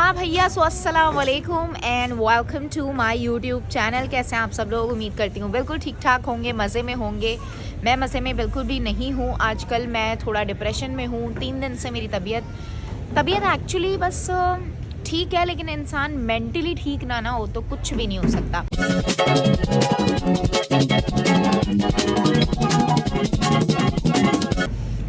हाँ भैया, सो अस्सलाम वालेकुम and welcome to my YouTube channel. कैसे हैं आप सब लोग? उम्मीद करती हूँ बिल्कुल ठीक ठाक होंगे, मज़े में होंगे। मैं मज़े में बिल्कुल भी नहीं हूँ। आजकल मैं थोड़ा डिप्रेशन में हूँ। 3 दिन से मेरी तबीयत एक्चुअली बस ठीक है, लेकिन इंसान मेंटली ठीक ना हो तो कुछ भी नहीं हो सकता।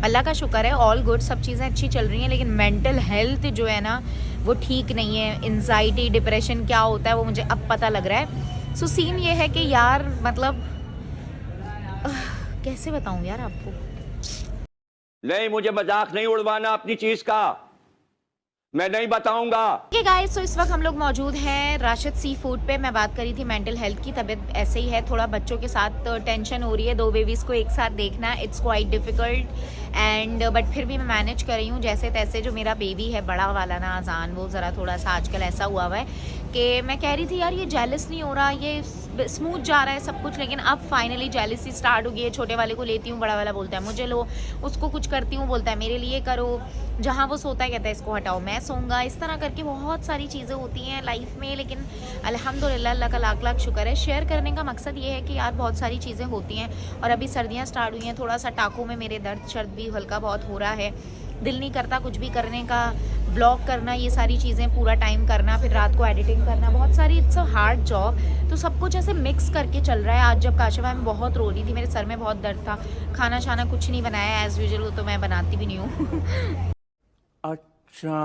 अल्लाह का शुक्र है, ऑल गुड, सब चीज़ें अच्छी चल रही हैं, लेकिन मेंटल हेल्थ जो है ना वो ठीक नहीं है। एंजाइटी, डिप्रेशन क्या होता है वो मुझे अब पता लग रहा है। सो सीन ये है कि यार मतलब कैसे बताऊं यार आपको। नहीं, मुझे मजाक नहीं उड़वाना अपनी चीज का, मैं नहीं बताऊंगा। ओके गाइस, तो इस वक्त हम लोग मौजूद हैं राशिद सी फूड पे। मैं बात करी थी मेंटल हेल्थ की। तबीयत ऐसे ही है, थोड़ा बच्चों के साथ टेंशन हो रही है। 2 बेबीज़ को एक साथ देखना, it's quite difficult and but फिर भी मैं मैनेज कर रही हूँ जैसे तैसे। जो मेरा बेबी है बड़ा वाला ना, अजान, वो ज़रा थोड़ा सा आजकल ऐसा हुआ है कि मैं कह रही थी यार ये जेलस नहीं हो रहा, ये स्मूथ जा रहा है सब कुछ, लेकिन अब फाइनली जेलसी स्टार्ट हो गई है। छोटे वाले को लेती हूँ, बड़ा वाला बोलता है मुझे लो, उसको कुछ करती हूँ बोलता है मेरे लिए करो, जहाँ वो सोता है कहता है इसको हटाओ मैं सोऊंगा। इस तरह करके बहुत सारी चीज़ें होती हैं लाइफ में, लेकिन अल्हम्दुलिल्लाह अल्लाह का लाख लाख शुक्र है। शेयर करने का मकसद ये है कि यार बहुत सारी चीज़ें होती हैं, और अभी सर्दियाँ स्टार्ट हुई हैं, थोड़ा सा टाँकों में मेरे दर्द शर्द भी हल्का बहुत हो रहा है। दिल नहीं करता कुछ भी करने का, व्लॉग करना, ये सारी चीज़ें पूरा टाइम करना, फिर रात को एडिटिंग करना, बहुत सारी, इट्स अ हार्ड जॉब। तो सब कुछ ऐसे मिक्स करके चल रहा है। आज जब काशिफा में बहुत रो रही थी, मेरे सर में बहुत दर्द था, खाना शाना कुछ नहीं बनाया एज़ यूजुअल, तो मैं बनाती भी नहीं हूँ। अच्छा,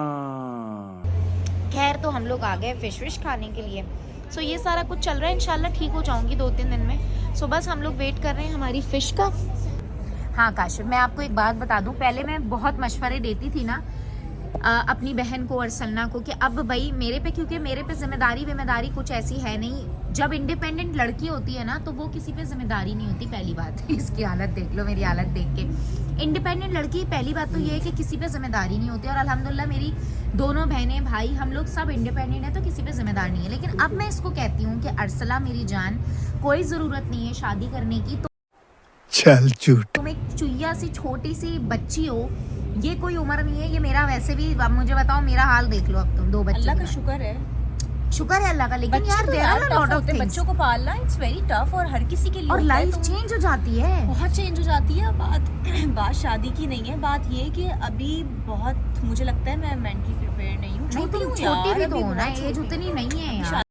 खैर, तो हम लोग आ गए फिश विश खाने के लिए। सो ये सारा कुछ चल रहा है, इंशाल्लाह ठीक हो जाऊंगी 2-3 दिन में। सो बस हम लोग वेट कर रहे हैं हमारी फ़िश का। हाँ काशिफ, मैं आपको एक बात बता दूं, पहले मैं बहुत मशवरे देती थी ना अपनी बहन को और सन्ना को, कि अब भाई मेरे पे, क्योंकि मेरे पे जिम्मेदारी कुछ ऐसी है नहीं। जब इंडिपेंडेंट लड़की होती है ना तो वो किसी पे जिम्मेदारी नहीं होती, पहली बात। इसकी हालत देख लो, मेरी हालत देख के। इंडिपेंडेंट लड़की, पहली बात तो ये है कि किसी पे जिम्मेदारी नहीं होती, और अल्हम्दुलिल्लाह मेरी दोनों बहनें भाई हम लोग सब इंडिपेंडेंट है, तो किसी पे जिम्मेदार नहीं है। लेकिन अब मैं इसको कहती हूँ कि अरसला मेरी जान, कोई ज़रूरत नहीं है शादी करने की, तो चल झूठ। तुम एक चुईया सी छोटी सी बच्ची हो, ये कोई उम्र नहीं है। ये मेरा वैसे भी, अब मुझे बताओ मेरा हाल देख लो, अब तुम 2 बच्चे। अल्लाह का शुक्र है, शुक्र है अल्लाह का, लेकिन बच्चे यार तो देयर आर यार अ लॉट tough ऑफ होते हैं। थिंग्स, बच्चों को पालना इट्स वेरी टफ, और हर किसी के लिए और होता है, लाइफ तो चेंज हो जाती है। बहुत चेंज हो जाती है। बात शादी की नहीं है, बात ये है कि अभी बहुत, मुझे लगता है मैं मेंटली प्रिपेयर नहीं हूँ। नहीं, छोटी तुम हूँ छोटी यार, भी अभी तो हो ना, बहुत एज छोटी उतनी हूँ। नहीं है यार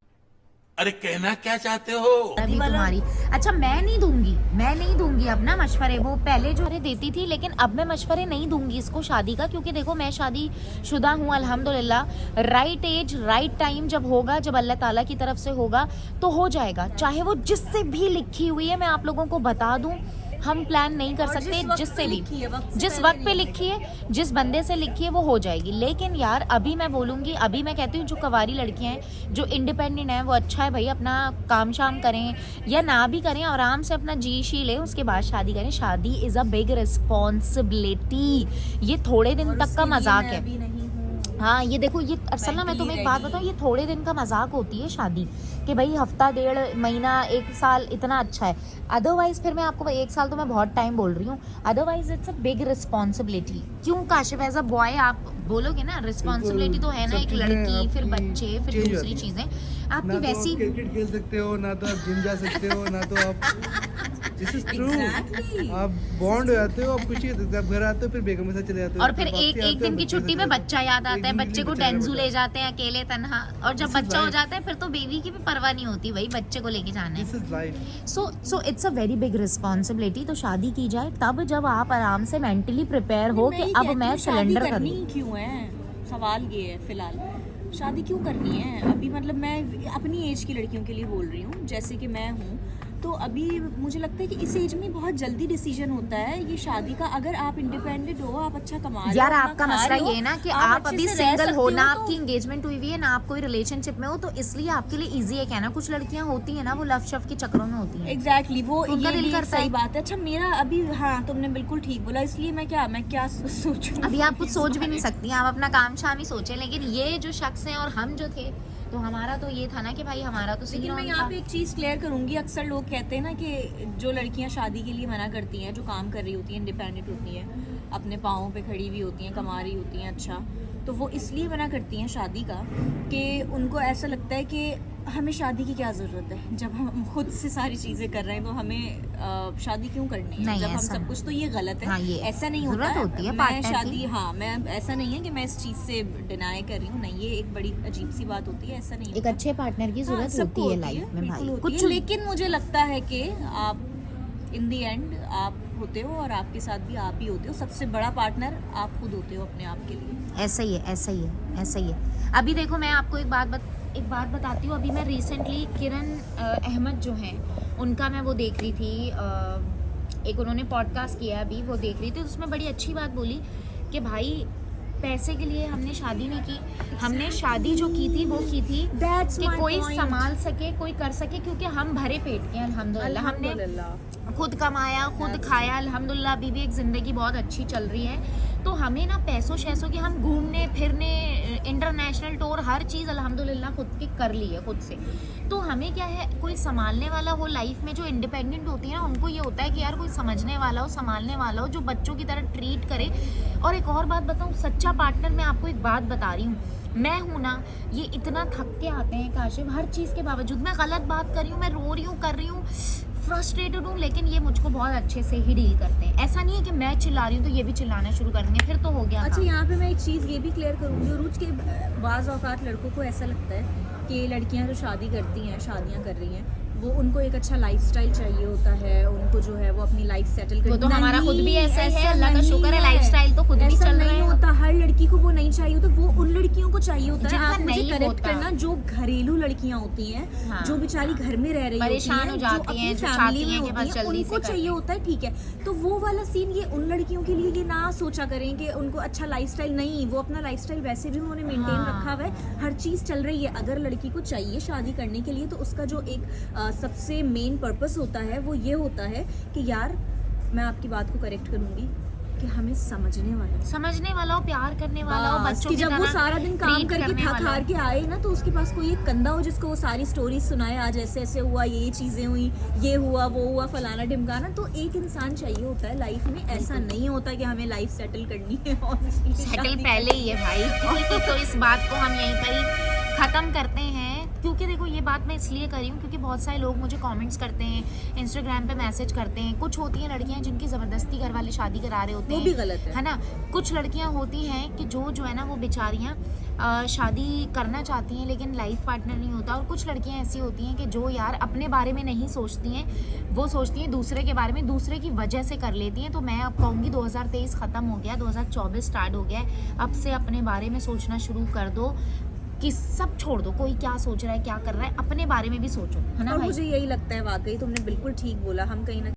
अरे कहना क्या चाहते हो? अभी वाला- तुम्हारी। अच्छा, मैं नहीं दूंगी अब ना मशवरे, वो पहले जो देती थी, लेकिन अब मैं मशवरे नहीं दूंगी इसको शादी का, क्योंकि देखो मैं शादी शुदा हूँ अल्हम्दुलिल्लाह। राइट एज राइट टाइम जब होगा, जब अल्लाह ताला की तरफ से होगा तो हो जाएगा, चाहे वो जिससे भी लिखी हुई है। मैं आप लोगों को बता दूं, हम प्लान नहीं कर सकते जिससे भी, जिस वक्त पे लिखी है, जिस बंदे से लिखी है वो हो जाएगी। लेकिन यार अभी मैं बोलूँगी, अभी मैं कहती हूँ जो कवारी लड़कियाँ हैं, जो इंडिपेंडेंट हैं, वो अच्छा है भाई, अपना काम शाम करें या ना भी करें, आराम से अपना जी शी लें, उसके बाद शादी करें। शादी इज़ अ बिग रिस्पॉन्सिबिलिटी। ये थोड़े दिन तक का मजाक है। अभी नहीं हूँ। हाँ, ये देखो, ये असल में मैं तुम्हें एक बात बताऊँ, ये थोड़े दिन का मजाक होती है शादी, कि भाई हफ्ता, 1.5 महीना, 1 साल इतना अच्छा है। अदरवाइज फिर मैं आपको 1 साल तो मैं बहुत टाइम बोल रही हूँ, otherwise it's a big responsibility. क्यों काशिफ, एज अ बॉय आप बोलोगे ना, रिस्पॉन्सिबिलिटी तो है ना, एक लड़की, फिर बच्चे, फिर दूसरी चीजें आपकी ना तो वैसी। आप क्रिकेट खेल सकते हो, ना तो आप जिम जा सकते हो, ना तो आप दिस इज ट्रू। Exactly. आप बॉन्ड हो जाते हो, आप कुछ ही आप घर आते हो, फिर बेगम के साथ चले जाते हो, और फिर वापसी एक आते हो, दिन की बच्चे छुट्टी से में चले बच्चा याद आता है, एक दिन बच्चे के को लिए बच्चा डेंजू ले याद जाते हैं अकेले तन्हा, और जब This is बच्चा हो life. जाता है फिर तो बीवी की भी परवाह नहीं होती, भाई बच्चे को लेके जाना है। This is life. So it's a very big responsibility. तो शादी की जाए तब जब आप आराम से मेंटली प्रिपेयर हो कि अब मैं सिलेंडर करनी करूँ। क्यों है, सवाल ये है फिलहाल, शादी क्यों करनी है अभी? मतलब मैं अपनी एज की लड़कियों के लिए बोल रही हूँ, जैसे कि मैं हूँ, तो अभी मुझे लगता है कि इस एज में बहुत जल्दी डिसीजन होता है ये शादी का। अगर आप इंडिपेंडेंट हो, आप अच्छा कमा रहे हो, यार अपना आपका खा मसला रहे हो, ये है ना कि आप आप अच्छे अभी से रह सिंगल हो सकते ना, तो- आपकी एंगेजमेंट हुई हुई है ना, आप कोई रिलेशनशिप में हो, तो इसलिए आपके लिए इजी है कहना। कुछ लड़कियां होती हैं ना, वो लव शव के चक्रों में होती हैं। एग्जैक्टली वो उनका ये दिल भी एक करता सही है। बात है। अच्छा मेरा अभी, हाँ तुमने बिल्कुल ठीक बोला, इसलिए मैं क्या सोचूं? अभी आप कुछ सोच भी नहीं सकती, आप अपना काम शाम ही सोचें। लेकिन ये जो शख्स हैं और हम जो थे, तो हमारा तो ये था ना कि भाई हमारा तो लेकिन मैं यहाँ पे एक चीज़ क्लियर करूंगी, अक्सर लोग कहते हैं ना कि जो लड़कियां शादी के लिए मना करती हैं, जो काम कर रही होती हैं, इंडिपेंडेंट होती हैं, अपने पाँव पे खड़ी हुई होती हैं, कमा रही होती हैं, अच्छा तो वो इसलिए मना करती हैं शादी का कि उनको ऐसा लगता है कि हमें शादी की क्या ज़रूरत है, जब हम खुद से सारी चीज़ें कर रहे हैं तो हमें शादी क्यों करनी है, नहीं, जब हम ऐसा सब कुछ, तो ये गलत है। हाँ, ये ऐसा नहीं होता ज़रूरत होती है मैं पार्टनर शादी की। हाँ, मैं ऐसा नहीं है कि मैं इस चीज़ से डिनाई कर रही हूँ, नहीं, ये एक बड़ी अजीब सी बात होती है, ऐसा नहीं एक होता। अच्छे पार्टनर की हाँ, जरूरत सबको होती है होती लाइफ में बिल्कुल भाई। होती कुछ है, लेकिन मुझे लगता है कि आप इन दी एंड आप होते हो और आपके साथ भी आप ही होते हो, सबसे बड़ा पार्टनर आप खुद होते हो अपने आप के लिए। ऐसा ही है, ऐसा ही है, ऐसा ही है। अभी देखो मैं आपको एक बात बताती हूँ। अभी मैं रिसेंटली किरण अहमद जो हैं उनका मैं वो देख रही थी, एक उन्होंने पॉडकास्ट किया अभी, वो देख रही थी, तो उसमें बड़ी अच्छी बात बोली कि भाई पैसे के लिए हमने शादी नहीं की, हमने शादी जो की थी वो की थी That's कि my कोई point. संभाल सके, कोई कर सके, क्योंकि हम भरे पेट के हैं अल्हम्दुलिल्लाह, हमने खुद कमाया, खुद खाया, अल्हम्दुलिल्लाह अभी भी एक ज़िंदगी बहुत अच्छी चल रही है। तो हमें ना पैसों शैसों की, हम घूमने फिरने, इंटरनेशनल टूर, हर चीज़ अल्हम्दुलिल्लाह खुद की कर ली है खुद से। तो हमें क्या है, कोई संभालने वाला हो लाइफ में, जो इंडिपेंडेंट होती है ना, उनको ये होता है कि यार कोई समझने वाला हो, संभालने वाला हो, जो बच्चों की तरह ट्रीट करे। और एक और बात बताऊँ, सच्चा पार्टनर, मैं आपको एक बात बता रही हूँ, मैं हूँ ना, ये इतना थक के आते हैं काशिफ, हर चीज़ के बावजूद, मैं गलत बात कर रही हूँ, मैं रो रही हूँ, कर रही हूँ, फ्रस्ट्रेटेड हूँ, लेकिन ये मुझको बहुत अच्छे से ही डील करते हैं। ऐसा नहीं है कि मैं चिल्ला रही हूँ तो ये भी चिल्लाना शुरू कर देंगे, फिर तो हो गया अच्छा, काम। यहाँ पे मैं एक चीज़ ये भी क्लियर करूँगी, रूज के बाज़ औक़ात लड़कों को ऐसा लगता है कि लड़कियाँ जो शादी करती हैं, शादियाँ कर रही हैं, वो उनको एक अच्छा लाइफस्टाइल चाहिए होता है, उनको जो है वो अपनी लाइफ सेटल करनी। वो तो हमारा खुद भी ऐसा ही है, अल्लाह का नहीं शुक्र है, लाइफस्टाइल तो खुद भी ऐसा चल रहा नहीं है। होता, हर लड़की को वो नहीं चाहिए होता, वो उन लड़कियों को चाहिए होता है। जिनका आप मुझे नहीं करेक्ट होता। करना, जो घरेलू लड़कियां होती हैं, हाँ, जो बेचारी घर में रह रही परेशान होती हो हैं, जाती जो हैं, अपनी जो फैमिली चाहती हैं में कि बस होती हैं, जल्दी उनको से चाहिए कर होता है, ठीक है। तो वो वाला सीन ये उन लड़कियों के लिए ये ना सोचा करें कि उनको अच्छा लाइफस्टाइल, नहीं, वो अपना लाइफस्टाइल वैसे भी उन्होंने मेंटेन हाँ। रखा हुआ है, हर चीज़ चल रही है। अगर लड़की को चाहिए शादी करने के लिए, तो उसका जो एक सबसे मेन पर्पस होता है वो ये होता है कि यार, मैं आपकी बात को करेक्ट करूंगी कि हमें समझने वाला हो, प्यार करने वाला हो, बस, बच्चों कि की जब वो तरह सारा दिन काम treat करके करने थक वाला हो। हार के आए ना, तो उसके पास कोई एक कंधा हो जिसको वो सारी स्टोरी सुनाए, आज ऐसे ऐसे हुआ, ये चीज़ें हुई, ये हुआ, वो हुआ, फलाना ढिमकाना। तो एक इंसान चाहिए होता है लाइफ में, ऐसा नहीं होता कि हमें लाइफ सेटल करनी है और सेटल पहले ही है भाई। तो इस बात को हम यहीं पर ही ख़त्म करते हैं, क्योंकि देखो ये बात मैं इसलिए कर रही हूँ क्योंकि बहुत सारे लोग मुझे कमेंट्स करते हैं, इंस्टाग्राम पे मैसेज करते हैं। कुछ होती हैं लड़कियाँ जिनकी ज़बरदस्ती घर वाले शादी करा रहे होते वो हैं, भी गलत है। ना। कुछ लड़कियाँ होती हैं कि जो है ना, वो बेचारियाँ शादी करना चाहती हैं लेकिन लाइफ पार्टनर नहीं होता। और कुछ लड़कियाँ ऐसी होती हैं कि जो यार अपने बारे में नहीं सोचती हैं, वो सोचती हैं दूसरे के बारे में, दूसरे की वजह से कर लेती हैं। तो मैं अब कहूँगी 2023 ख़त्म हो गया, 2024 स्टार्ट हो गया है। अब से अपने बारे में सोचना शुरू कर दो, कि सब छोड़ दो, कोई क्या सोच रहा है, क्या कर रहा है, अपने बारे में भी सोचो, है ना और भाई। मुझे यही लगता है, वाकई तुमने बिल्कुल ठीक बोला, हम कहीं ना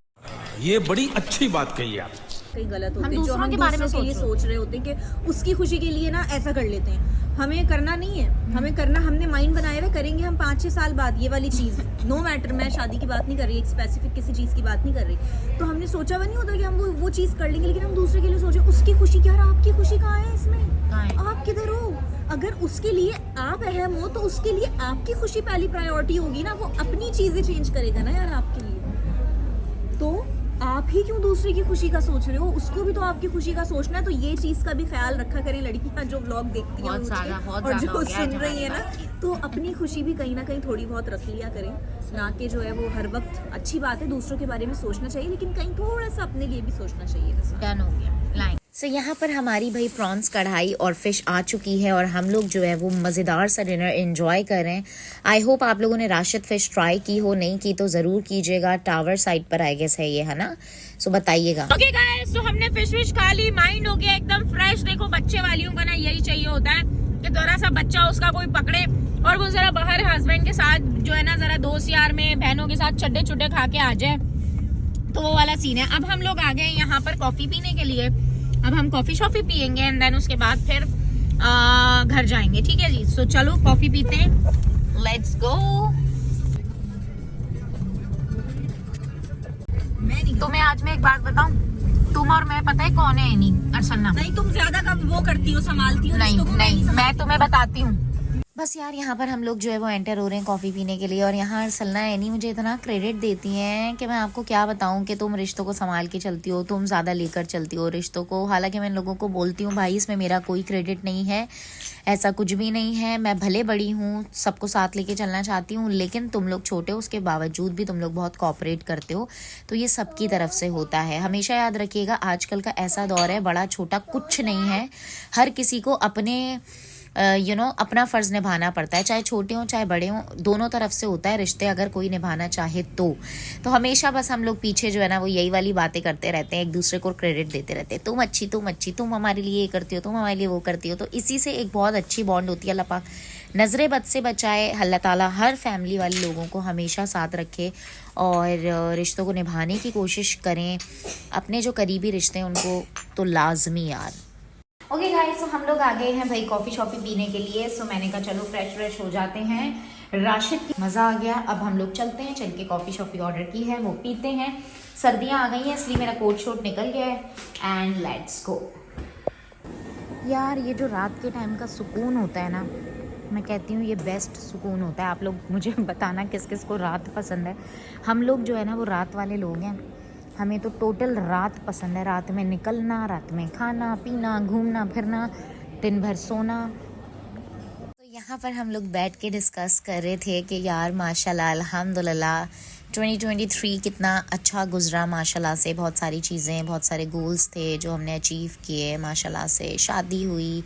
ये बड़ी अच्छी बात कही आप। कहीं गलत होते हम हैं, जो दूसरों हम के बारे में दूसरों के लिए सोच सोच रहे होते हैं कि उसकी खुशी के लिए ना ऐसा कर लेते हैं। हमें करना नहीं है, हमें करना, हमने माइंड बनाए हुए करेंगे हम 5-6 साल बाद ये वाली चीज़, नो मैटर, मैं शादी की बात नहीं कर रही, एक स्पेसिफिक किसी चीज़ की बात नहीं कर रही। तो हमने सोचा हुआ नहीं होता कि हम वो चीज़ कर लेंगे, लेकिन हम दूसरे के लिए सोचे उसकी खुशी। क्या, आपकी खुशी कहाँ है इसमें? कहाँ है? आप किधर हो? अगर उसके लिए आप अहम हो तो उसके लिए आपकी खुशी पहली प्रायोरिटी होगी ना, वो अपनी चीज़ें चेंज करेगा ना यार आपके लिए। तो आप ही क्यों दूसरे की खुशी का सोच रहे हो? उसको भी तो आपकी खुशी का सोचना है। तो ये चीज़ का भी ख्याल रखा करें लड़कियां जो व्लॉग देखती हैं बहुत मुझे, ज़्यादा और जो हो गया सुन आज रही है हमारी ना, तो अपनी खुशी भी कहीं ना कहीं थोड़ी बहुत रख लिया करें, ना कि जो है वो हर वक्त। अच्छी बात है, दूसरों के बारे में सोचना चाहिए, लेकिन कहीं थोड़ा सा अपने लिए भी सोचना चाहिए। डन हो गया लाइन। सो यहाँ पर हमारी भाई प्रॉन्स कढ़ाई और फिश आ चुकी है और हम लोग जो है वो मज़ेदार सा डिनर एंजॉय कर रहे हैं। आई होप आप लोगों ने राशिद फिश ट्राई की हो, नहीं की तो ज़रूर कीजिएगा। टावर साइड पर आई गेस है ये, है ना? सो बताइएगा। ओके गाइस, तो हमने फिश खा ली, माइंड हो गया एकदम फ्रेश। देखो बच्चे वालियों का ना यही चाहिए होता है कि जरा सा बच्चा उसका कोई पकड़े और वो जरा बाहर हस्बैंड के साथ जो है ना, जरा दोस्त यार में बहनों के साथ चड्डे चुड्डे खा के आ जाए, तो वो वाला सीन है। अब हम लोग आ गए यहाँ पर कॉफी पीने के लिए। अब हम कॉफी शॉफी पियेंगे एंड देन उसके बाद फिर घर जाएंगे, ठीक है जी। सो चलो कॉफी पीते हैं, लेट्स गो। तुम्हें आज मैं एक बात बताऊं, तुम और मैं पता है कौन है? नहीं अरसन्ना, नहीं, तुम ज्यादा कब वो करती हो, संभालती हो। नहीं, मैं तुम्हें बताती हूँ। बस यार यहाँ पर हम लोग जो है वो एंटर हो रहे हैं कॉफ़ी पीने के लिए, और यहाँ अरसलना एनी मुझे इतना क्रेडिट देती हैं कि मैं आपको क्या बताऊँ कि तुम रिश्तों को संभाल के चलती हो, तुम ज़्यादा लेकर चलती हो रिश्तों को। हालांकि मैं इन लोगों को बोलती हूँ भाई इसमें मेरा कोई क्रेडिट नहीं है, ऐसा कुछ भी नहीं है, मैं भले बड़ी हूँ, सबको साथ लेके चलना चाहती हूँ, लेकिन तुम लोग छोटे हो उसके बावजूद भी तुम लोग बहुत कोऑपरेट करते हो, तो ये सबकी तरफ से होता है। हमेशा याद रखिएगा आजकल का ऐसा दौर है, बड़ा छोटा कुछ नहीं है, हर किसी को अपने अपना फ़र्ज़ निभाना पड़ता है, चाहे छोटे हों चाहे बड़े हों, दोनों तरफ से होता है रिश्ते, अगर कोई निभाना चाहे तो हमेशा बस हम लोग पीछे जो है ना वो यही वाली बातें करते रहते हैं, एक दूसरे को क्रेडिट देते रहते हैं, तुम अच्छी, तुम हमारे लिए ये करती हो, तुम हमारे लिए वो करती हो, तो इसी से एक बहुत अच्छी बॉन्ड होती है। अल्लाह पाक नज़रे बद से बचाए, अल्लाह ताला हर फैमिली वाले लोगों को हमेशा साथ रखे और रिश्तों को निभाने की कोशिश करें। अपने जो करीबी रिश्ते हैं उनको तो लाजमी यार। ओके गाइस, तो हम लोग आ गए हैं भाई कॉफ़ी शॉफ़ी पीने के लिए। सो मैंने कहा चलो फ्रेश हो जाते हैं। राशिद की मज़ा आ गया, अब हम लोग चलते हैं, चल के कॉफ़ी शॉफ़ी ऑर्डर की है वो पीते हैं। सर्दियाँ आ गई हैं इसलिए मेरा कोट शोट निकल गया है एंड लेट्स गो। यार ये जो रात के टाइम का सुकून होता है ना, मैं कहती हूँ ये बेस्ट सुकून होता है। आप लोग मुझे बताना किस किस को रात पसंद है। हम लोग जो है ना वो रात वाले लोग हैं, हमें तो टोटल रात पसंद है। रात में निकलना, रात में खाना पीना, घूमना फिरना, दिन भर सोना। तो यहाँ पर हम लोग बैठ के डिस्कस कर रहे थे कि यार माशाल्लाह अल्हम्दुलिल्लाह 2023 कितना अच्छा गुजरा माशाल्लाह से। बहुत सारी चीज़ें, बहुत सारे गोल्स थे जो हमने अचीव किए माशाल्लाह से। शादी हुई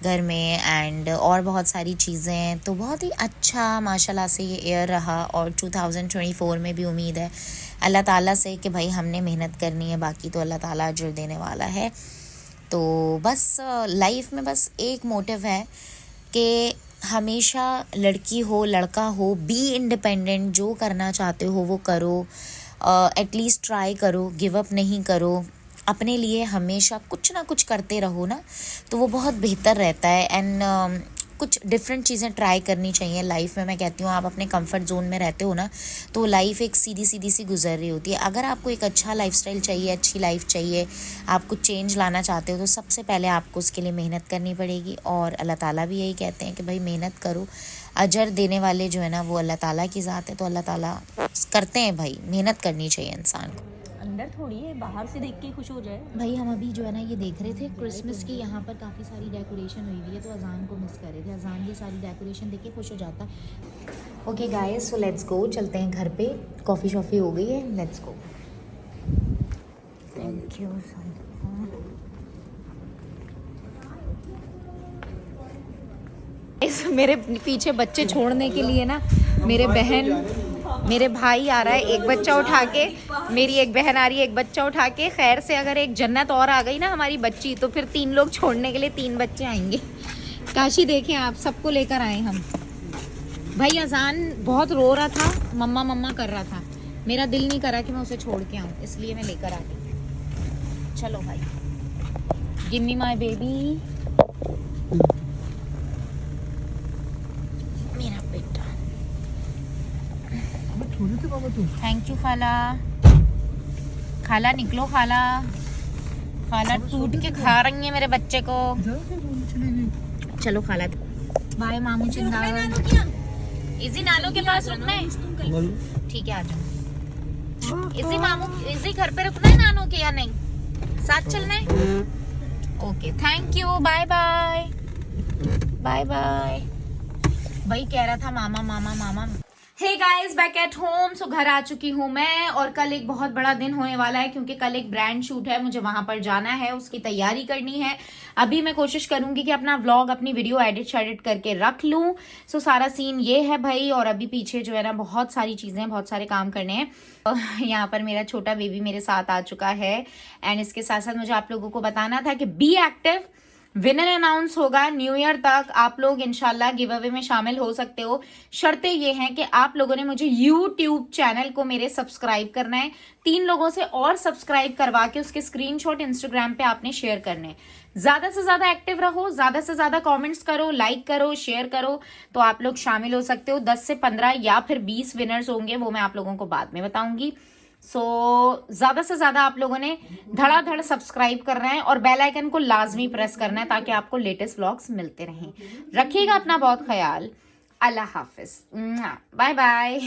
घर में एंड और बहुत सारी चीज़ें, तो बहुत ही अच्छा माशाल्लाह से ये ईयर रहा। और 2024 में भी उम्मीद है अल्लाह ताला से कि भाई हमने मेहनत करनी है, बाकी तो अल्लाह ताला अजर देने वाला है। तो बस लाइफ में बस एक मोटिव है कि हमेशा लड़की हो लड़का हो, बी इंडिपेंडेंट, जो करना चाहते हो वो करो, एटलीस्ट ट्राई करो, गिव अप नहीं करो, अपने लिए हमेशा कुछ ना कुछ करते रहो ना, तो वो बहुत बेहतर रहता है। एंड कुछ डिफरेंट चीज़ें ट्राई करनी चाहिए लाइफ में। मैं कहती हूँ आप अपने कंफर्ट जोन में रहते हो ना तो लाइफ एक सीधी सी गुजर रही होती है। अगर आपको एक अच्छा लाइफस्टाइल चाहिए, अच्छी लाइफ चाहिए, आप कुछ चेंज लाना चाहते हो, तो सबसे पहले आपको उसके लिए मेहनत करनी पड़ेगी। और अल्लाह ताला भी यही कहते हैं कि भाई मेहनत करो, अजर देने वाले जो है ना वो अल्लाह ताला की ज़ात है, तो अल्लाह ताला करते हैं भाई, मेहनत करनी चाहिए इंसान को। अंदर थोड़ी है, बाहर से देख के खुश हो जाए। भाई हम अभी जो है ना ये देख रहे थे क्रिसमस की, यहाँ पर काफ़ी सारी डेकोरेशन हुई हुई है, तो अजान को मिस कर रहे थे। अजान की सारी डेकोरेशन देख के खुश हो जाता। Okay guys, so let's go, चलते हैं घर पे। कॉफ़ी शॉफ़ी हो गई है, let's go. Thank you so much. मेरे पीछे बच्चे छोड़ने के लिए ना मेरे भाई आ रहा है, एक बच्चा उठा के, मेरी एक बहन आ रही है एक बच्चा उठा के। खैर से अगर एक जन्नत और आ गई ना हमारी बच्ची, तो फिर 3 लोग छोड़ने के लिए 3 बच्चे आएंगे। काशी देखें आप, सबको लेकर आए हम। भाई अजान बहुत रो रहा था, मम्मा मम्मा कर रहा था, मेरा दिल नहीं करा कि मैं उसे छोड़ के आऊँ, इसलिए मैं लेकर आ गई। चलो भाई, गिव मी माय बेबी, मेरा बेटा। थैंक यू खाला निकलो, खाला टूट के खा रही है मेरे बच्चे को। चलो खाला, बाय मामू जिंदाबाद। इजी नानो के पास रुकना है, ठीक है आ जाओ। इजी घर पे रुकना है नानो के या नहीं, साथ चलना है? Okay thank you, bye bye bye bye. भाई कह रहा था मामा मामा मामा। Hey guys, back at home. So घर आ चुकी हूँ मैं, और कल एक बहुत बड़ा दिन होने वाला है क्योंकि कल एक ब्रांड शूट है, मुझे वहां पर जाना है, उसकी तैयारी करनी है। अभी मैं कोशिश करूंगी कि अपना व्लॉग, अपनी वीडियो एडिट करके रख लूं। सो सारा सीन ये है भाई, और अभी पीछे जो है ना बहुत सारी चीजें, बहुत सारे काम करने हैं। यहाँ पर मेरा छोटा बेबी मेरे साथ आ चुका है, एंड इसके साथ साथ मुझे आप लोगों को बताना था कि बी एक्टिव, विनर अनाउंस होगा न्यू ईयर तक। आप लोग इंशाल्लाह गिव अवे में शामिल हो सकते हो। शर्तें ये हैं कि आप लोगों ने मुझे यूट्यूब चैनल को मेरे सब्सक्राइब करना है, 3 लोगों से और सब्सक्राइब करवा के उसके स्क्रीनशॉट इंस्टाग्राम पे आपने शेयर करने हैं। ज्यादा से ज्यादा एक्टिव रहो, ज्यादा से ज्यादा कमेंट्स करो, लाइक करो, शेयर करो, तो आप लोग शामिल हो सकते हो। 10 से 15 या फिर 20 विनर्स होंगे, वो मैं आप लोगों को बाद में बताऊंगी। सो ज़्यादा से ज़्यादा आप लोगों ने धड़ाधड़ सब्सक्राइब करना है और बेल आइकन को लाजमी प्रेस करना है ताकि आपको लेटेस्ट व्लॉग्स मिलते रहें। रखिएगा अपना बहुत ख्याल। अल्लाह हाफिज, बाय बाय।